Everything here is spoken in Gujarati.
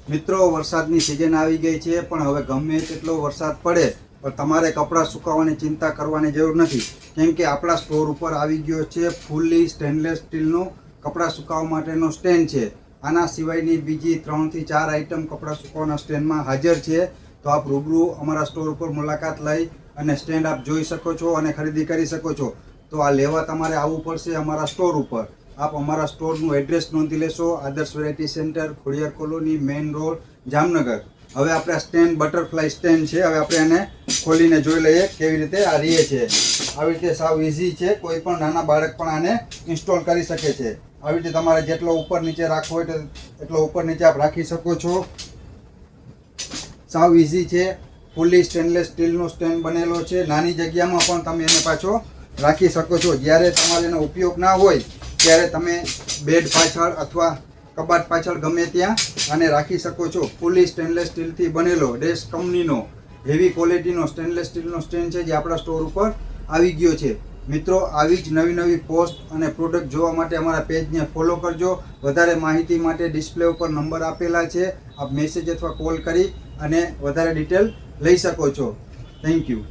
મિત્રો, વરસાદની સિઝન આવી ગઈ છે, પણ હવે ગમે તેટલો વરસાદ પડે પણ તમારે કપડાં સુકાવવાની ચિંતા કરવાની જરૂર નથી, કેમ કે આપણા સ્ટોર ઉપર આવી ગયો છે ફૂલ્લી સ્ટેનલેસ સ્ટીલનો કપડાં સુકાવવા માટેનો સ્ટેન્ડ છે. આના સિવાયની બીજી 3 થી 4 આઈટમ કપડાં સુકવવાના સ્ટેન્ડમાં હાજર છે. તો આપ રૂબરૂ અમારા સ્ટોર ઉપર મુલાકાત લઈ અને સ્ટેન્ડ આપ જોઈ શકો છો અને ખરીદી કરી શકો છો. તો આ લેવા તમારે આવવું પડશે અમારા સ્ટોર ઉપર. આપ અમારા સ્ટોરનું એડ્રેસ નોંધી લેશો: આદર્શ variety centre, Khodiyar colony, main road, Jamnagar. હવે આપણે સ્ટેન્ડ બટરફ્લાય સ્ટેન્ડ છે, હવે આપણે એને ખોલીને જોઈ લઈએ કેવી રીતે આ રહે છે. આવી રીતે સાવ ઇઝી છે, કોઈ પણ નાના બાળક પણ આને ઇન્સ્ટોલ કરી શકે છે. આવી રીતે તમારે જેટલો ઉપર નીચે રાખવો હોય એટલો ઉપર નીચે આપ રાખી શકો છો. સાવ ઇઝી છે. ફૂલી સ્ટેનલેસ સ્ટીલનો સ્ટેન્ડ બનેલો છે. નાની જગ્યામાં પણ તમે એને પાછો રાખી શકો છો. જ્યારે તમારે એનો ઉપયોગ ના હોય ત્યારે તમે બેડ પાછળ અથવા કબાટ પાછળ ગમે ત્યાં આને રાખી શકો છો. ફૂલી સ્ટેનલેસ સ્ટીલથી બનેલો ડેશ કંપનીનો હેવી ક્વોલિટીનો સ્ટેનલેસ સ્ટીલનો સ્ટેન્ડ છે, જે આપણા સ્ટોર ઉપર આવી ગયો છે. મિત્રો, આવી જ નવી નવી પોસ્ટ અને પ્રોડક્ટ જોવા માટે અમારા પેજને ફોલો કરજો. વધારે માહિતી માટે ડિસ્પ્લે ઉપર નંબર આપેલા છે, આપ મેસેજ અથવા કોલ કરી અને વધારે ડિટેલ લઈ શકો છો. Thank you.